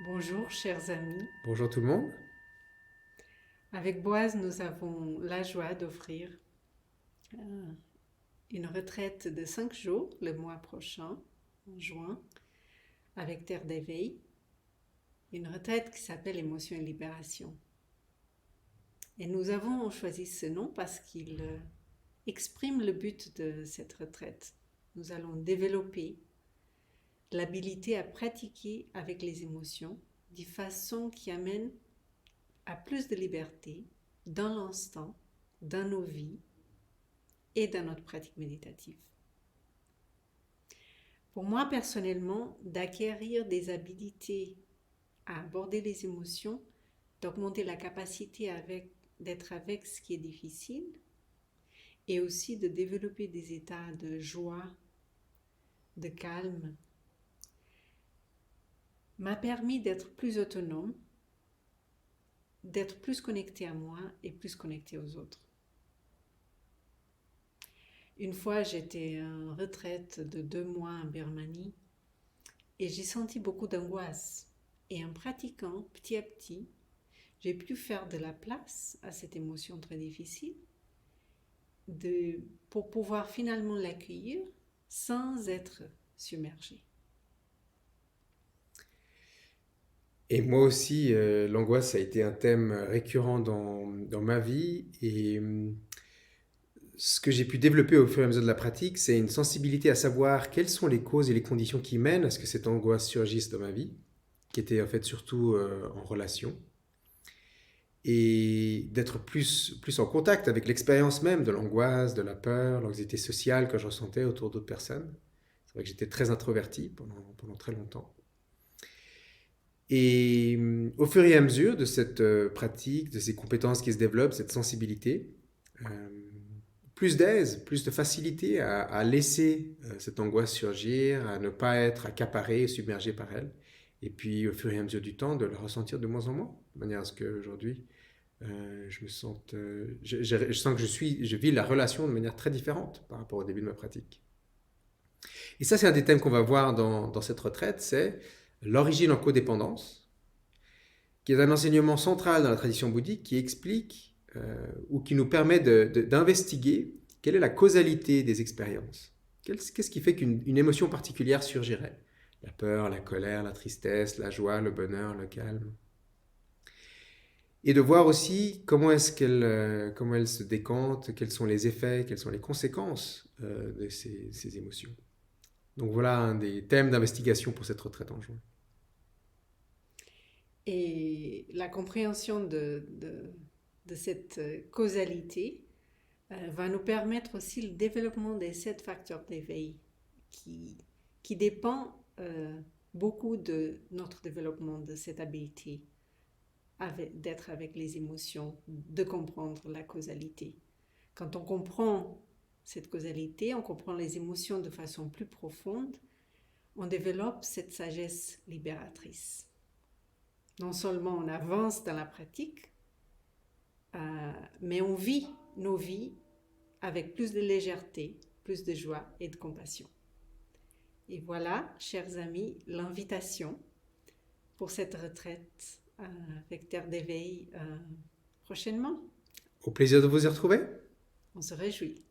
Bonjour chers amis. Bonjour tout le monde. Avec Boaz, nous avons la joie d'offrir euh, une retraite de 5 jours le mois prochain, en juin, avec Terre d'éveil. Une retraite qui s'appelle Émotion et Libération. Et nous avons choisi ce nom parce qu'il exprime le but de cette retraite. Nous allons développer l'habilité à pratiquer avec les émotions de façon qui amène à plus de liberté dans l'instant, dans nos vies et dans notre pratique méditative. Pour moi, personnellement, d'acquérir des habilités à aborder les émotions, d'augmenter la capacité d'être avec ce qui est difficile et aussi de développer des états de joie, de calme, m'a permis d'être plus autonome, d'être plus connecté à moi et plus connecté aux autres. Une fois, j'étais en retraite de 2 mois en Birmanie et j'ai senti beaucoup d'angoisse. Et en pratiquant petit à petit, j'ai pu faire de la place à cette émotion très difficile pour pouvoir finalement l'accueillir sans être submergée. Et moi aussi, l'angoisse a été un thème récurrent dans ma vie. Et ce que j'ai pu développer au fur et à mesure de la pratique, c'est une sensibilité à savoir quelles sont les causes et les conditions qui mènent à ce que cette angoisse surgisse dans ma vie, qui était en fait surtout en relation. Et d'être plus en contact avec l'expérience même de l'angoisse, de la peur, l'anxiété sociale que je ressentais autour d'autres personnes. C'est vrai que j'étais très introverti pendant très longtemps. Et au fur et à mesure de cette pratique, de ces compétences qui se développent, cette sensibilité, euh, plus d'aise, plus de facilité à laisser cette angoisse surgir, à ne pas être accaparé, submergé par elle. Et puis au fur et à mesure du temps, de le ressentir de moins en moins, de manière à ce qu'aujourd'hui, je me sente, je sens que je vis la relation de manière très différente par rapport au début de ma pratique. Et ça, c'est un des thèmes qu'on va voir dans cette retraite, c'est l'origine en codépendance, qui est un enseignement central dans la tradition bouddhique qui explique ou qui nous permet d'investiguer quelle est la causalité des expériences. Qu'est-ce qui fait qu'une émotion particulière surgirait? La peur, la colère, la tristesse, la joie, le bonheur, le calme. Et de voir aussi comment elle se décante, quels sont les effets, quelles sont les conséquences de ces émotions. Donc voilà un des thèmes d'investigation pour cette retraite en juin. Et la compréhension de cette causalité va nous permettre aussi le développement des 7 facteurs d'éveil qui, qui dépend beaucoup de notre développement de cette habileté d'être avec les émotions, de comprendre la causalité. Quand on comprend cette causalité, on comprend les émotions de façon plus profonde, on développe cette sagesse libératrice. Non seulement on avance dans la pratique, mais on vit nos vies avec plus de légèreté, plus de joie et de compassion. Et voilà, chers amis, l'invitation pour cette retraite avec Terre d'éveil prochainement. Au plaisir de vous y retrouver. On se réjouit.